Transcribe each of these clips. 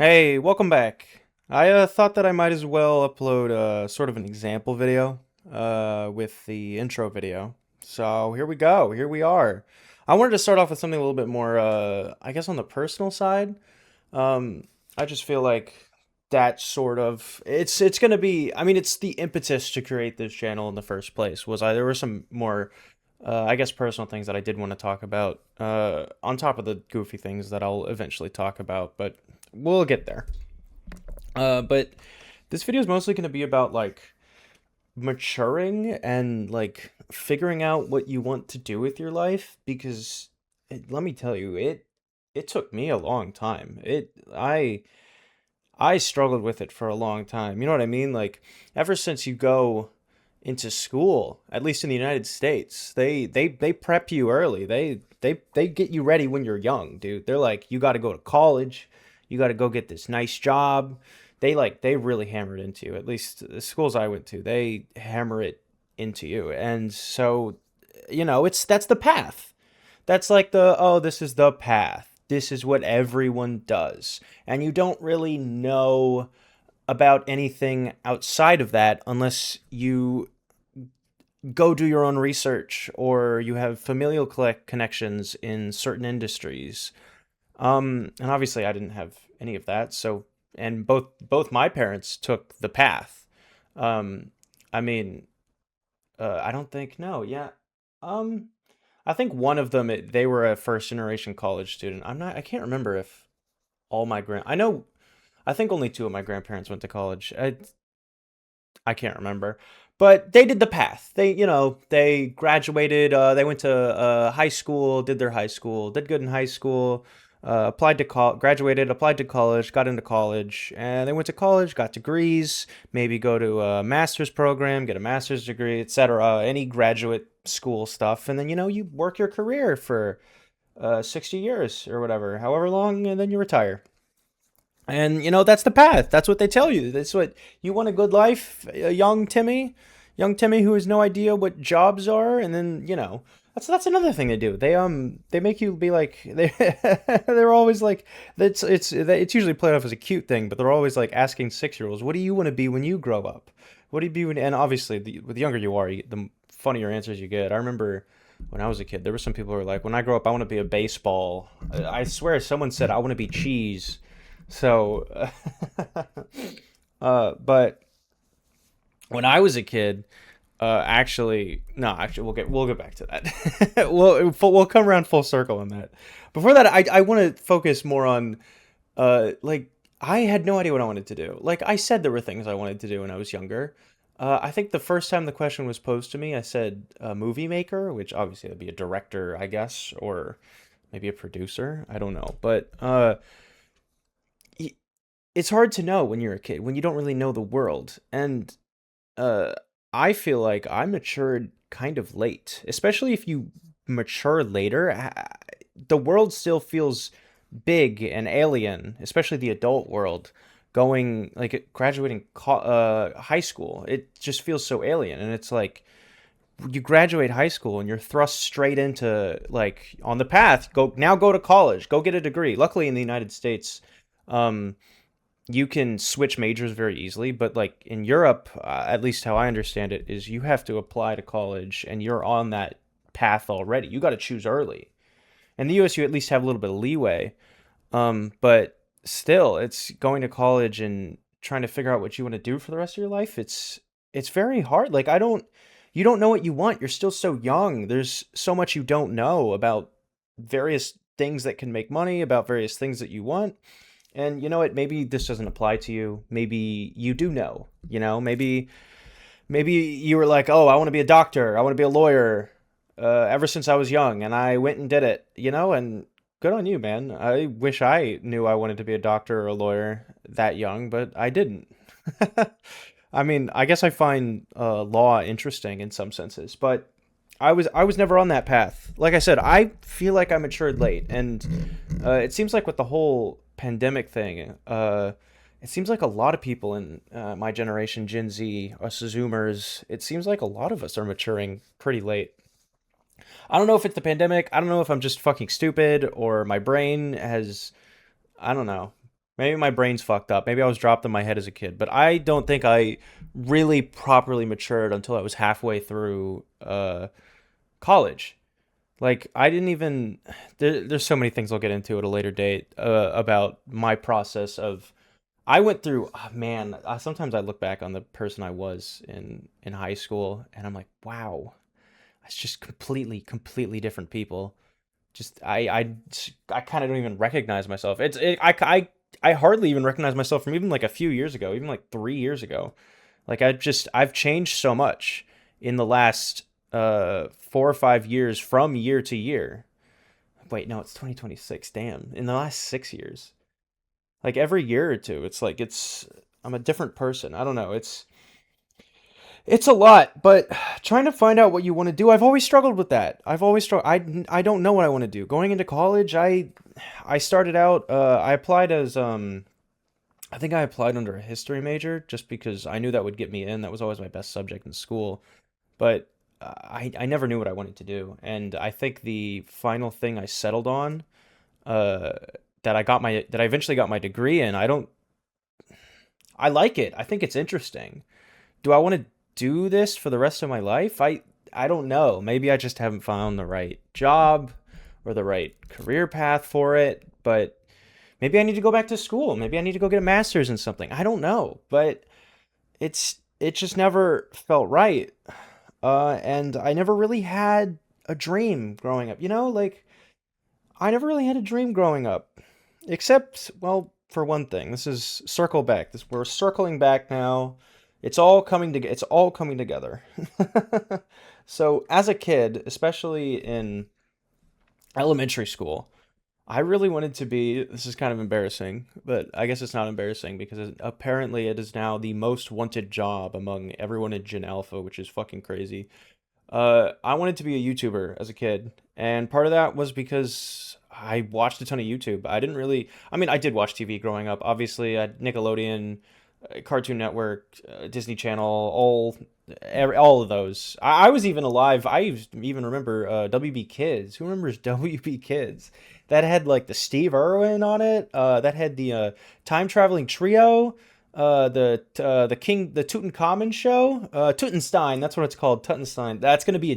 Hey, welcome back. I thought that I might as well upload sort of an example video with the intro video. So here we go. Here we are. I wanted to start off with something a little bit more, I guess, on the personal side. Um, I just feel like that sort of it's gonna be. I mean, it's the impetus to create this channel in the first place. There were some more, I guess, personal things that I did want to talk about on top of the goofy things that I'll eventually talk about, but we'll get there. But this video is mostly going to be about like maturing and like figuring out what you want to do with your life because let me tell you, it took me a long time. I struggled with it for a long time. You know what I mean? Like ever since you go into school, at least in the United States, they prep you early. They get you ready when you're young, dude. They're like, you got to go to college, you got to go get this nice job. They really hammer it into you. At least the schools I went to, they hammer it into you. And so, that's the path. That's like this is the path. This is what everyone does. And you don't really know about anything outside of that unless you go do your own research or you have familial connections in certain industries. And obviously, I didn't have any of that. So, and both my parents took the path. Um, I mean, I don't think no, yeah. Um, I think one of them they were a first generation college student. I can't remember if all my I know I think only two of my grandparents went to college. I can't remember. But they did the path. They graduated. They went to high school, did their high school, did good in high school, applied to graduated, applied to college, got into college, and they went to college, got degrees, maybe go to a master's program, get a master's degree, etc. Any graduate school stuff, and then you work your career for 60 years or whatever, however long, and then you retire. And that's the path. That's what they tell you. That's what you want, a good life, a young Timmy who has no idea what jobs are, and then that's another thing they do. They make you be like they're always like it's usually played off as a cute thing, but they're always like asking 6-year-olds, "What do you want to be when you grow up? What do you be when?" And obviously, the younger you are, the funnier answers you get. I remember when I was a kid, there were some people who were like, "When I grow up, I want to be a baseball." I swear, someone said, "I want to be cheese." So, but when I was a kid, actually, no, actually, we'll get back to that. We'll come around full circle on that. Before that, I want to focus more on like I had no idea what I wanted to do. Like I said, there were things I wanted to do when I was younger. I think the first time the question was posed to me, I said a movie maker, which obviously would be a director, I guess, or maybe a producer. I don't know, but it's hard to know when you're a kid when you don't really know the world. And uh I feel like I matured kind of late, especially if you mature later. The world still feels big and alien, especially the adult world. Going like graduating high school, it just feels so alien. And it's like you graduate high school and you're thrust straight into like on the path, go to college, go get a degree. Luckily in the United States, um you can switch majors very easily, but like in Europe, at least how I understand it, is you have to apply to college and you're on that path already. You got to choose early. In the US, you at least have a little bit of leeway. But still, it's going to college and trying to figure out what you want to do for the rest of your life. It's very hard. Like you don't know what you want. You're still so young. There's so much you don't know about various things that can make money, about various things that you want. And you know what? Maybe this doesn't apply to you. Maybe you do know. Maybe you were like, "Oh, I want to be a doctor. I want to be a lawyer." Ever since I was young, and I went and did it. And good on you, man. I wish I knew I wanted to be a doctor or a lawyer that young, but I didn't. I mean, I guess I find law interesting in some senses, but I was never on that path. Like I said, I feel like I matured late, and it seems like with the whole pandemic thing, it seems like a lot of people in my generation, Gen Z, us Zoomers, it seems like a lot of us are maturing pretty late. I don't know if it's the pandemic. I don't know if I'm just fucking stupid or my brain has. I don't know. Maybe my brain's fucked up. Maybe I was dropped in my head as a kid, but I don't think I really properly matured until I was halfway through college. Like I didn't even there's so many things I'll get into at a later date about my process of I went through man, sometimes I look back on the person I was in high school and I'm like, wow, it's just completely different people. Just I kind of don't even recognize myself. I hardly even recognize myself from even like a few years ago, even like 3 years ago. Like I've changed so much in the last 4 or 5 years from year to year. Wait, no, it's 2026. Damn, in the last 6 years, like every year or two, it's like I'm a different person. I don't know. It's a lot, but trying to find out what you want to do, I've always struggled with that. I've always struggled. I don't know what I want to do. Going into college, I started out. I applied as I think I applied under a history major just because I knew that would get me in. That was always my best subject in school. But I never knew what I wanted to do, and I think the final thing I settled on, uh, that I eventually got my degree in. I like it. I think it's interesting. Do I want to do this for the rest of my life? I don't know. Maybe I just haven't found the right job or the right career path for it, but maybe I need to go back to school. Maybe I need to go get a master's in something. I don't know, but it just never felt right. And I never really had a dream growing up. Like I never really had a dream growing up, except, well, for one thing. This is circle back. We're circling back now. It's all coming together. So, as a kid, especially in elementary school, I really wanted to be. This is kind of embarrassing, but I guess it's not embarrassing because apparently it is now the most wanted job among everyone in Gen Alpha, which is fucking crazy. I wanted to be a YouTuber as a kid, and part of that was because I watched a ton of YouTube. I mean, I did watch TV growing up. Obviously, I had Nickelodeon, Cartoon Network, Disney Channel, all of those. I was even alive. Even remember WB Kids. Who remembers WB Kids? That had like the Steve Irwin on it. That had the time traveling trio. The Tutankhamun show. Tutenstein. That's what it's called. Tutenstein. That's gonna be a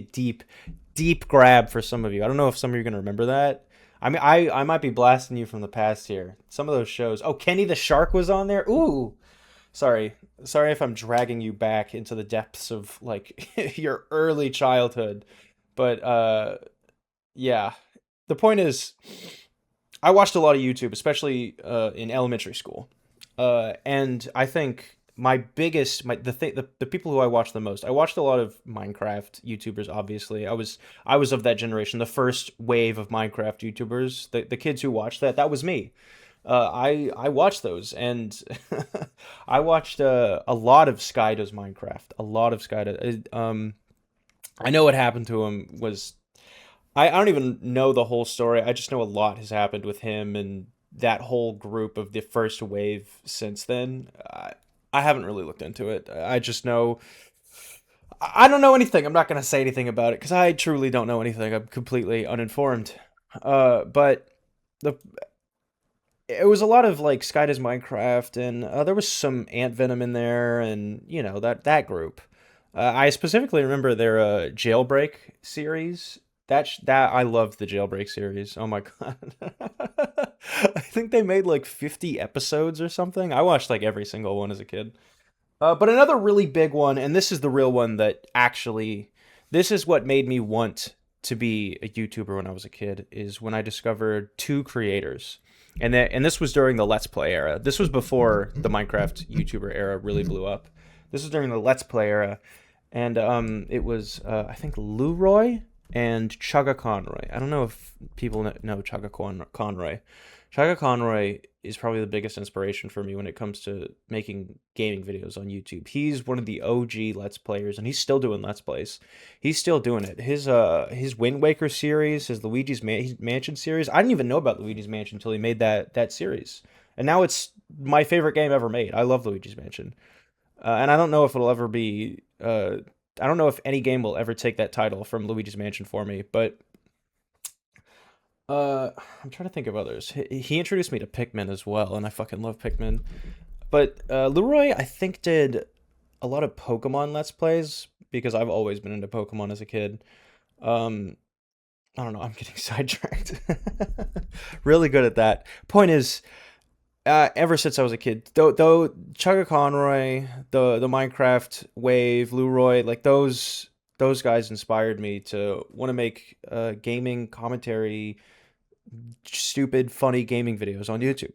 deep grab for some of you. I don't know if some of you are gonna remember that. I mean, I might be blasting you from the past here. Some of those shows. Oh, Kenny the Shark was on there. Ooh, sorry. Sorry if I'm dragging you back into the depths of like your early childhood. But yeah. The point is I watched a lot of YouTube, especially in elementary school. And I think my biggest my the people who I watched the most, I watched a lot of Minecraft YouTubers, obviously. I was of that generation, the first wave of Minecraft YouTubers. The kids who watched that was me. I watched those, and I watched a lot of Sky Does Minecraft. A lot of Sky Does. I know what happened to him was I don't even know the whole story. I just know a lot has happened with him and that whole group of the first wave since then. I haven't really looked into it. I just know I don't know anything. I'm not going to say anything about it because I truly don't know anything. I'm completely uninformed. But the it was a lot of like Sky Does Minecraft, and there was some Ant Venom in there, and that group. I specifically remember their Jailbreak series. That I loved the Jailbreak series. Oh my god, I think they made like 50 episodes or something. I watched like every single one as a kid. But another really big one, and this is the real one that actually, this is what made me want to be a YouTuber when I was a kid, is when I discovered two creators. And this was during the Let's Play era. This was before the Minecraft YouTuber era really blew up. This was during the Let's Play era. And it was, I think, Leroy and Chugga Conroy. I don't know if people know Conroy. Chaka Conroy is probably the biggest inspiration for me when it comes to making gaming videos on YouTube. He's one of the OG Let's Players, and he's still doing Let's Plays. He's still doing it. His Wind Waker series, his Mansion series. I didn't even know about Luigi's Mansion until he made that series, and now it's my favorite game ever made. I love Luigi's Mansion, and I don't know if it'll ever be. I don't know if any game will ever take that title from Luigi's Mansion for me, but Uh, I'm trying to think of others. He introduced me to Pikmin as well, and I fucking love Pikmin. But Leroy, I think, did a lot of Pokemon Let's Plays because I've always been into Pokemon as a kid. Um, I don't know. I'm getting sidetracked. Really good at that. Point is, ever since I was a kid, though Chugga Conroy, the Minecraft Wave, Leroy, like those guys inspired me to want to make gaming commentary, stupid, funny gaming videos on YouTube.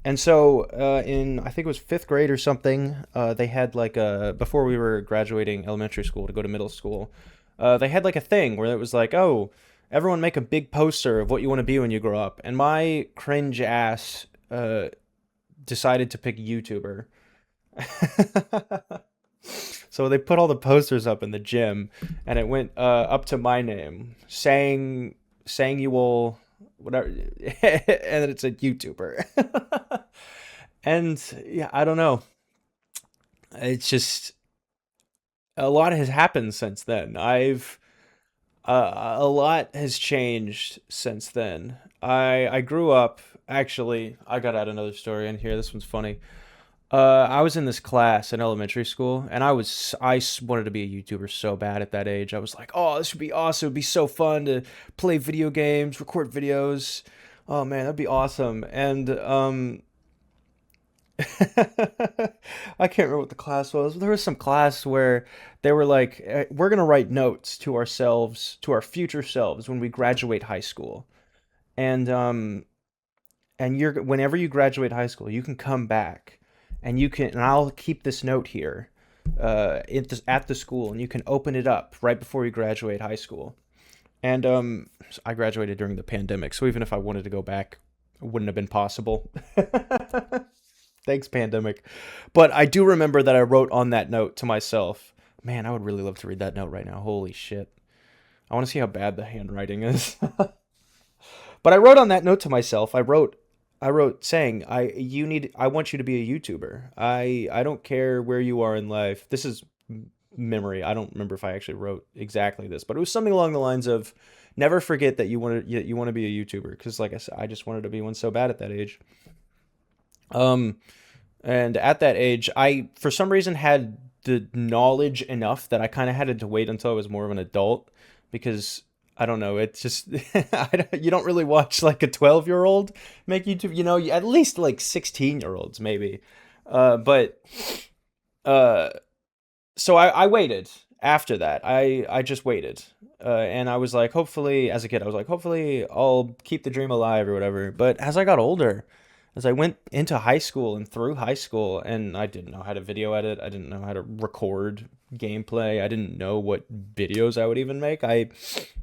And so, in I think it was fifth grade or something, they had like a before we were graduating elementary school to go to middle school, they had like a thing where it was like, oh, everyone make a big poster of what you want to be when you grow up. And my cringe ass decided to pick YouTuber. So they put all the posters up in the gym, and it went up to my name, saying you will whatever, and then it said YouTuber. And yeah, I don't know. It's just a lot has happened since then. A lot has changed since then. I grew up. Actually, I got out another story in here. This one's funny. I was in this class in elementary school, and wanted to be a YouTuber so bad at that age. I was like, oh, this would be awesome. It'd be so fun to play video games, record videos. Oh man, that'd be awesome. And I can't remember what the class was. There was some class where they were like, we're gonna write notes to ourselves, to our future selves when we graduate high school, and you're whenever you graduate high school, you can come back, and I'll keep this note here, at the school, and you can open it up right before you graduate high school. And I graduated during the pandemic, so even if I wanted to go back, it wouldn't have been possible. Thanks, pandemic. But I do remember that I wrote on that note to myself, man, I would really love to read that note right now. Holy shit. I want to see how bad the handwriting is. But I wrote on that note to myself. I wrote saying, I want you to be a YouTuber. I don't care where you are in life. This is memory. I don't remember if I actually wrote exactly this, but it was something along the lines of never forget that you want to be a YouTuber, because like I said, I just wanted to be one so bad at that age. Um And at that age, I, for some reason, had the knowledge enough that I kind of had to wait until I was more of an adult, because I don't know, it's just, you don't really watch like a 12-year-old make YouTube, at least like 16-year-olds maybe. But uh, so I waited after that. I just waited. And I was like, hopefully, as a kid, I was like, hopefully I'll keep the dream alive or whatever. But as I got older, as I went into high school and through high school, and I didn't know how to video edit, I didn't know how to record gameplay, I didn't know what videos I would even make. I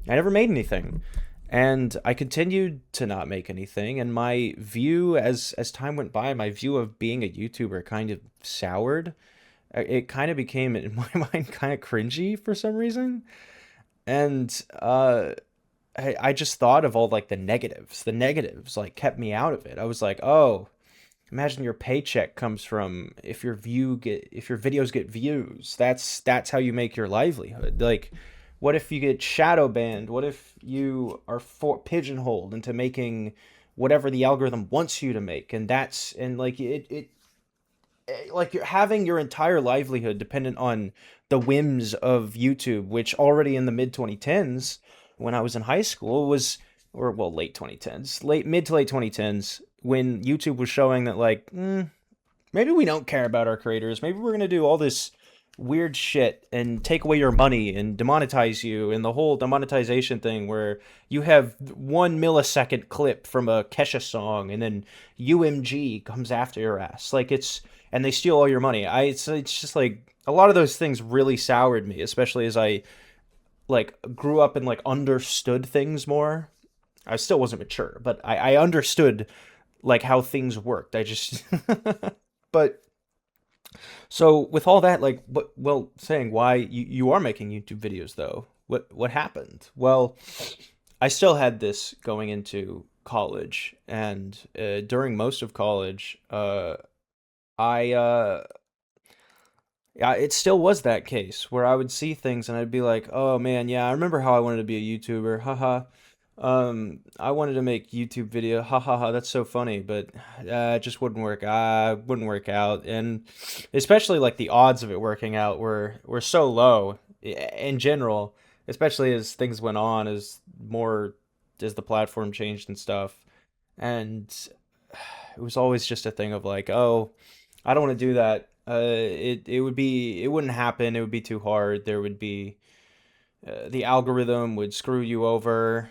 never made anything. And I continued to not make anything, and my view as time went by, my view of being a YouTuber kind of soured. It kind of became in my mind kind of cringy for some reason. And I just thought of all like the negatives. The negatives like kept me out of it. I was like, oh, imagine your paycheck comes from if your videos get views. That's how you make your livelihood. Like, what if you get shadow banned? What if you are pigeonholed into making whatever the algorithm wants you to make? And like it like you're having your entire livelihood dependent on the whims of YouTube, which already in the mid 2010s, when I was in high school, was, or well, late 2010s, late mid to late 2010s, when YouTube was showing that like, maybe we don't care about our creators. Maybe we're gonna do all this weird shit and take away your money and demonetize you, and the whole demonetization thing where you have 1 millisecond clip from a Kesha song, and then UMG comes after your ass. Like it's and they steal all your money. It's just like a lot of those things really soured me, especially as I like grew up and like understood things more. I still wasn't mature, but I understood like how things worked. I just but so with all that, like, well, saying why you are making YouTube videos though, what happened? Well, I still had this going into college, and during most of college, I yeah, it still was that case where I would see things and I'd be like, oh man, yeah, I remember how I wanted to be a YouTuber, haha. I wanted to make YouTube video. Ha ha ha, that's so funny, but it just wouldn't work. Wouldn't work out, and especially like the odds of it working out were so low in general, especially as things went on, as the platform changed and stuff. And it was always just a thing of like, oh, I don't want to do that. It wouldn't happen. It would be too hard. There would be the algorithm would screw you over.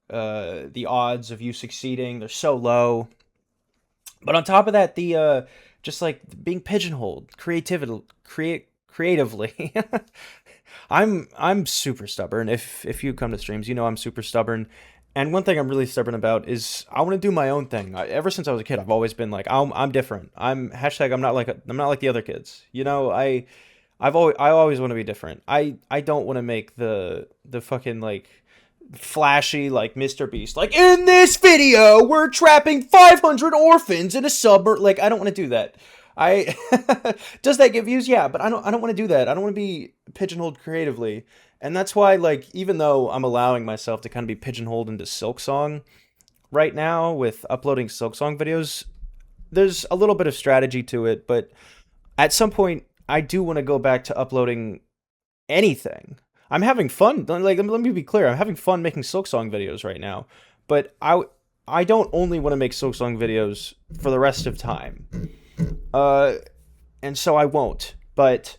The odds of you succeeding, they're so low. But on top of that, the just like being pigeonholed, creatively. I'm super stubborn. If you come to streams, you know I'm super stubborn. And one thing I'm really stubborn about is I want to do my own thing. Ever since I was a kid, I've always been like I'm different. I'm hashtag I'm not like the other kids. You know, I always want to be different. I don't want to make the fucking like flashy like Mr. Beast. Like in this video, we're trapping 500 orphans in a suburb. Like I don't want to do that. I does that get views? Yeah, but I don't want to do that. I don't want to be pigeonholed creatively. And that's why like even though I'm allowing myself to kind of be pigeonholed into Silk Song right now with uploading Silk Song videos, there's a little bit of strategy to it, but at some point I do want to go back to uploading anything. I'm having fun. Like, let me be clear. I'm having fun making Silk Song videos right now, but I don't only want to make Silk Song videos for the rest of time. Uh, and so I won't. But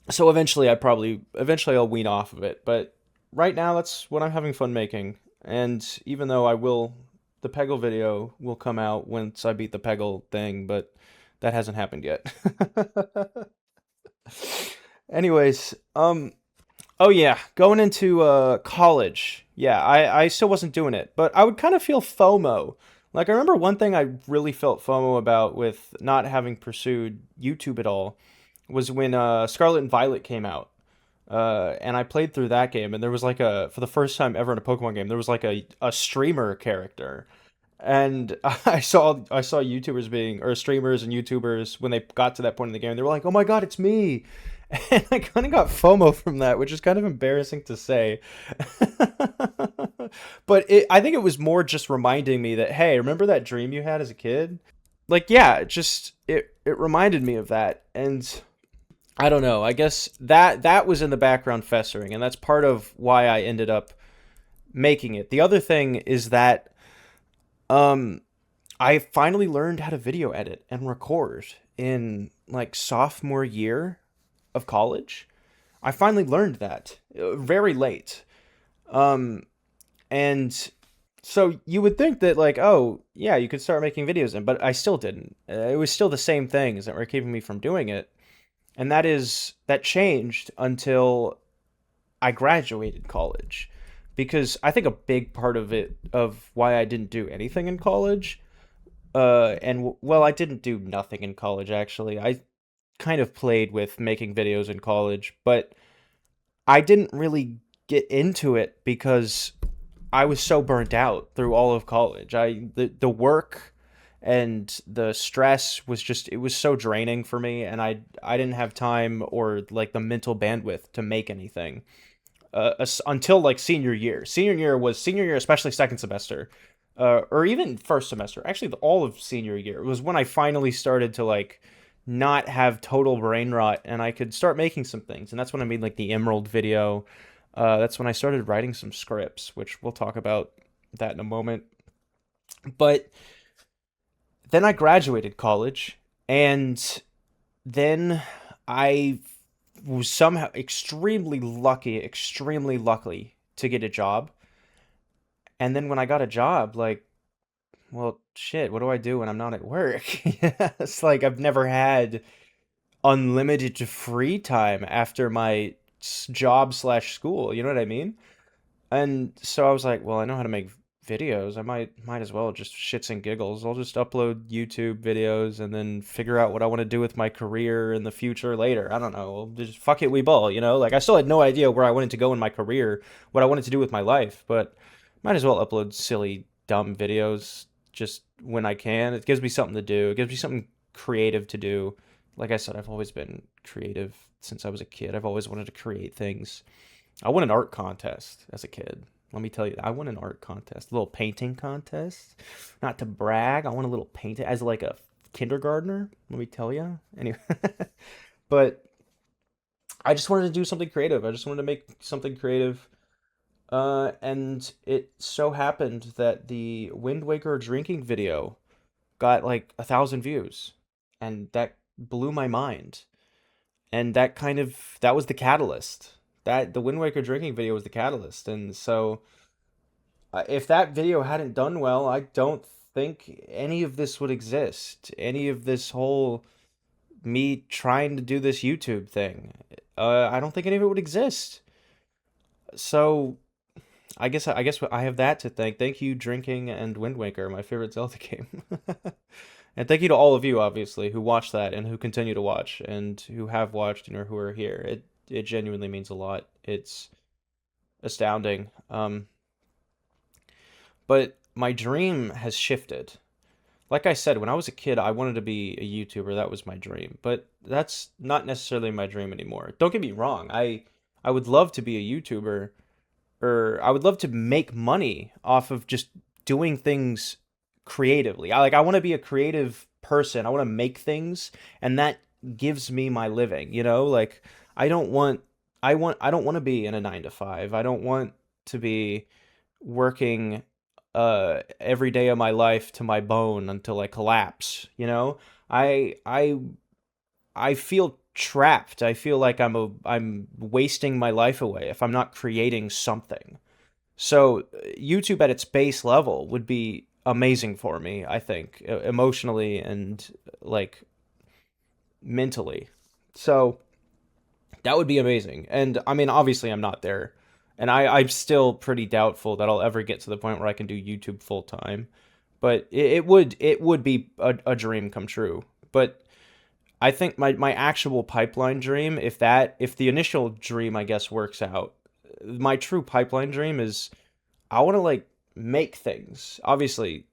so eventually I'll wean off of it. But right now that's what I'm having fun making. And even though the Peggle video will come out once I beat the Peggle thing, but that hasn't happened yet. Anyways, oh yeah, going into college. Yeah, I still wasn't doing it, but I would kind of feel FOMO. Like I remember one thing I really felt FOMO about with not having pursued YouTube at all was when Scarlet and Violet came out. And I played through that game, and there was like for the first time ever in a Pokemon game, there was like a streamer character. And I saw YouTubers being or streamers and YouTubers when they got to that point in the game, they were like, "Oh my God, it's me!" And I kind of got FOMO from that, which is kind of embarrassing to say. But I think it was more just reminding me that, hey, remember that dream you had as a kid? Like, yeah, it reminded me of that, and I don't know. I guess that was in the background festering, and that's part of why I ended up making it. The other thing is that um I finally learned how to video edit and record in like sophomore year of college. I finally learned that very late. Um and so you would think that like, oh, yeah, you could start making videos and but I still didn't. It was still the same things that were keeping me from doing it. And that changed until I graduated college. Because I think a big part of why I didn't do anything in college, well, I didn't do nothing in college actually. I kind of played with making videos in college, but I didn't really get into it because I was so burnt out through all of college. The work and the stress was just it was so draining for me, and I didn't have time or like the mental bandwidth to make anything until like senior year. Senior year, especially second semester, or even first semester. Actually, all of senior year was when I finally started to like not have total brain rot, and I could start making some things. And that's when I made like the Emerald video. That's when I started writing some scripts, which we'll talk about that in a moment. But then I graduated college, and then I was somehow extremely lucky to get a job. And then when I got a job, like, well, shit, what do I do when I'm not at work? Yeah, it's like I've never had unlimited free time after my job slash school. You know what I mean? And so I was like, well, I know how to make videos. I might as well just shits and giggles. I'll just upload YouTube videos and then figure out what I want to do with my career in the future later. I don't know. Just fuck it, we ball, you know? Like I still had no idea where I wanted to go in my career, what I wanted to do with my life, but might as well upload silly, dumb videos just when I can. It gives me something to do. It gives me something creative to do. Like I said, I've always been creative since I was a kid. I've always wanted to create things. I won an art contest as a kid. Let me tell you, I won an art contest, a little painting contest. Not to brag, I won a little painting as like a kindergartner. Let me tell you. Anyway, but I just wanted to do something creative. I just wanted to make something creative. And it so happened that the Wind Waker drinking video got like 1,000 views, and that blew my mind. And that was the catalyst. That the Wind Waker drinking video was the catalyst, and so if that video hadn't done well, I don't think any of this would exist. Any of this whole me trying to do this YouTube thing. I don't think any of it would exist. So I guess I have that to thank. Thank you, Drinking and Wind Waker, my favorite Zelda game. And thank you to all of you, obviously, who watched that and who continue to watch and who have watched and or who are here. It genuinely means a lot. It's astounding. But my dream has shifted. Like I said, when I was a kid, I wanted to be a YouTuber. That was my dream. But that's not necessarily my dream anymore. Don't get me wrong. I would love to be a YouTuber, or I would love to make money off of just doing things creatively. I want to be a creative person. I want to make things, and that gives me my living, you know? Like I don't want I don't want to be in a 9 to 5. I don't want to be working every day of my life to my bone until I collapse, you know? I I I feel trapped. I feel like I'm wasting my life away if I'm not creating something. So YouTube at its base level would be amazing for me, I think, emotionally and like mentally. So that would be amazing. And I mean, obviously, I'm not there, and I'm still pretty doubtful that I'll ever get to the point where I can do YouTube full time. But it would be a dream come true. But I think my actual pipeline dream, if the initial dream I guess works out, my true pipeline dream is I want to like make things. Obviously,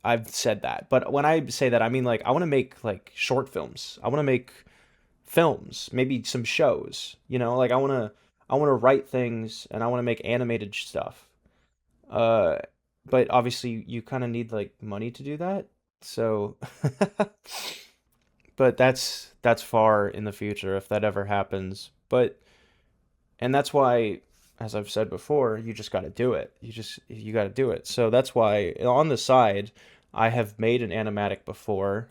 I've said that, but when I say that, I mean like I want to make like short films. I want to make films, maybe some shows. You know, like I want to write things and I want to make animated stuff. Uh, but obviously you kind of need like money to do that. So, but that's far in the future if that ever happens. But and that's why, as I've said before, you just got to do it. You got to do it. So that's why on the side I have made an animatic before.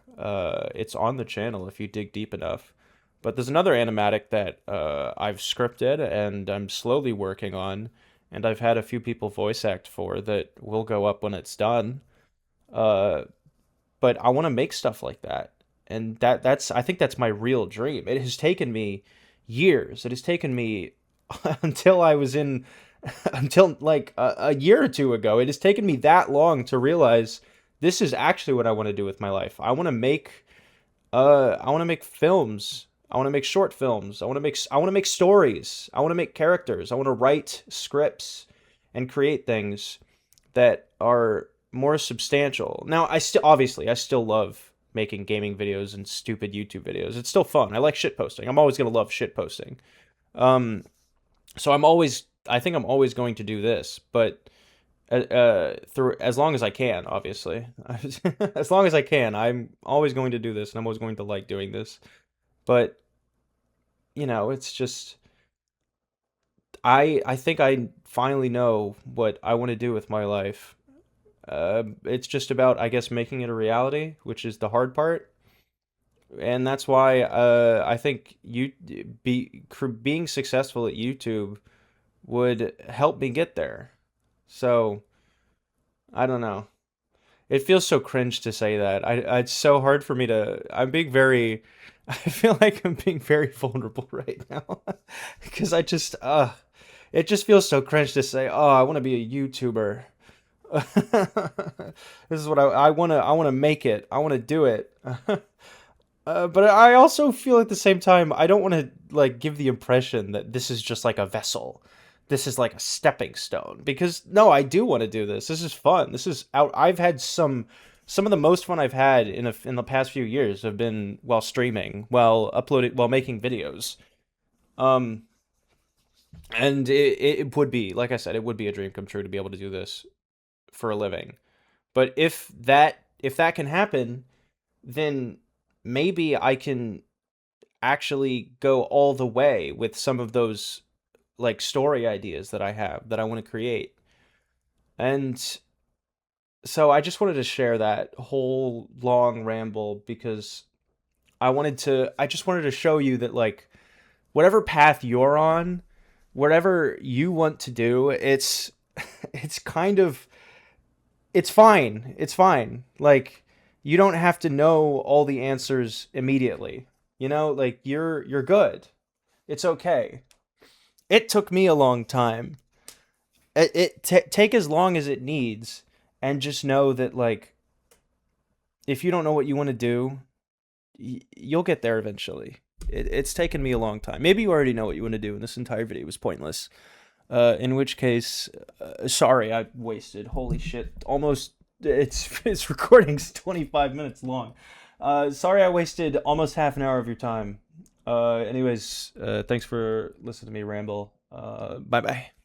It's on the channel if you dig deep enough. But there's another animatic that I've scripted and I'm slowly working on, and I've had a few people voice act for that will go up when it's done. Uh, but I want to make stuff like that. And that's I think that's my real dream. It has taken me years. It has taken me until I was in until like a year or two ago. It has taken me that long to realize this is actually what I want to do with my life. I want to make films. I want to make short films. I want to make stories. I want to make characters. I want to write scripts and create things that are more substantial. Now, I still love making gaming videos and stupid YouTube videos. It's still fun. I like shit posting. I'm always going to love shit posting. Um so I think I'm always going to do this, but through as long as I can, obviously. As long as I can, I'm always going to do this and I'm always going to like doing this. But, it's just I think I finally know what I want to do with my life. It's just about, I guess, making it a reality, which is the hard part. And that's why I think being successful at YouTube would help me get there. So, I don't know. It feels so cringe to say that. It's so hard for me to. I'm being very. I feel like I'm being very vulnerable right now because it just feels so cringe to say, "Oh, I want to be a YouTuber." This is what I want to. I want to make it. I want to do it. But I also feel at the same time I don't want to like give the impression that this is just like a vessel. This is like a stepping stone because no, I do want to do this. This is fun. This is out. I've had some of the most fun I've had in the past few years have been while streaming, while uploading, while making videos. Um, And it would be, like I said, it would be a dream come true to be able to do this for a living. But if that can happen, then maybe I can actually go all the way with some of those like story ideas that I have that I want to create. And so I just wanted to share that whole long ramble because I just wanted to show you that like whatever path you're on, whatever you want to do, it's kind of it's fine. It's fine. Like you don't have to know all the answers immediately. Like you're good. It's okay. It took me a long time. Take as long as it needs, and just know that like if you don't know what you want to do, you'll get there eventually. It's taken me a long time. Maybe you already know what you want to do, and this entire video was pointless. In which case, sorry, I wasted. Holy shit! Almost. It's recording's 25 minutes long. Sorry, I wasted almost half an hour of your time. Anyways, thanks for listening to me ramble. Bye bye.